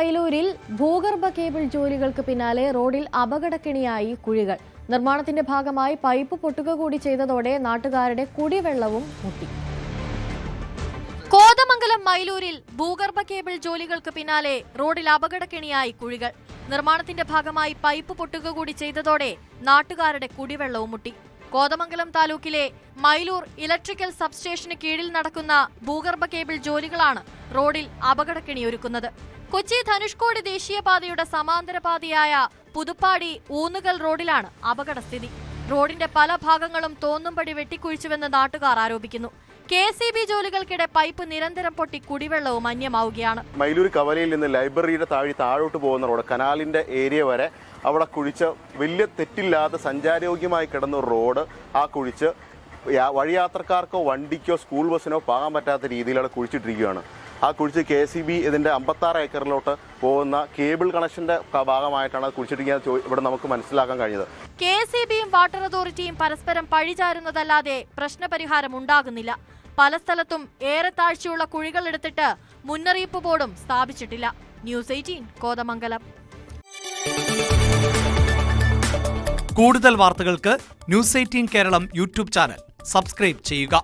മൈലൂരിൽ ഭൂഗർഭ കേബിൾ ജോലികൾക്ക് പിന്നാലെ റോഡിൽ അപകടക്കെണിയായി കുഴികൾ. നിർമ്മാണത്തിന്റെ ഭാഗമായി പൈപ്പ് പൊട്ടുക കൂടി ചെയ്തതോടെ നാട്ടുകാരുടെ കുടിവെള്ളവും മുട്ടി. കോതമംഗലം മൈലൂരിൽ ഭൂഗർഭ കേബിൾ ജോലികൾക്ക് പിന്നാലെ റോഡിൽ അപകടക്കെണിയായി കുഴികൾ. നിർമ്മാണത്തിന്റെ ഭാഗമായി പൈപ്പ് പൊട്ടുക കൂടി ചെയ്തതോടെ നാട്ടുകാരുടെ കുടിവെള്ളവും മുട്ടി. കോതമംഗലം താലൂക്കിലെ മൈലൂർ ഇലക്ട്രിക്കൽ സബ്സ്റ്റേഷന് കീഴിൽ നടക്കുന്ന ഭൂഗർഭ കേബിൾ ജോലികളാണ് റോഡിൽ അപകടക്കെണിയൊരുക്കുന്നത്. കൊച്ചി ധനുഷ്കോടി ദേശീയപാതയുടെ സമാന്തര പാതയായ പുതുപ്പാടി ഊന്നുകൽ റോഡിലാണ് അപകടസ്ഥിതി. റോഡിന്റെ പല ഭാഗങ്ങളും തോന്നുംപടി വെട്ടിക്കുഴിച്ചുവെന്ന് നാട്ടുകാർ ആരോപിക്കുന്നു. KCB ജോലികൾക്കിടെ പൈപ്പ് നിരന്തരം പൊട്ടി കുടിവെള്ളവും അന്യമാവുകയാണ്. മൈലൂർ കവലയിൽ നിന്ന് ലൈബ്രറിയുടെ താഴോട്ട് പോകുന്ന റോഡ്, കനാലിന്റെ ഏരിയ വരെ അവിടെ കുഴിച്ച് വലിയ തെറ്റില്ലാതെ സഞ്ചാരയോഗ്യമായി കിടന്ന റോഡ് കുഴിച്ച് വഴിയാത്രക്കാർക്കോ വണ്ടിക്കോ സ്കൂൾ ബസ്സിനോ പോകാൻ പറ്റാത്ത രീതിയിലാണ് കുഴിച്ചിട്ടിരിക്കുകയാണ്. കുഴിച്ച് KCB ഇതിന്റെ 56 ഏക്കറിലോട്ട് പോകുന്ന കേബിൾ കണക്ഷന്റെ ഭാഗമായിട്ടാണ് കുഴിച്ചിട്ടിരിക്കുന്നത്. ഇവിടെ നമുക്ക് മനസ്സിലാക്കാൻ കഴിഞ്ഞത് KCBയും വാട്ടർ അതോറിറ്റിയും പരസ്പരം പഴിചാരുന്നതല്ലാതെ പ്രശ്നപരിഹാരം ഉണ്ടാകുന്നില്ല. പല സ്ഥലത്തും ഏറെ താഴ്ചയുള്ള കുഴികൾ എടുത്തിട്ട് മുന്നറിയിപ്പ് ബോർഡും സ്ഥാപിച്ചിട്ടില്ല. ന്യൂസ് 18 കോതമംഗലം. കൂടുതൽ വാർത്തകൾക്ക് news 18 Keralam YouTube channel subscribe ചെയ്യുക.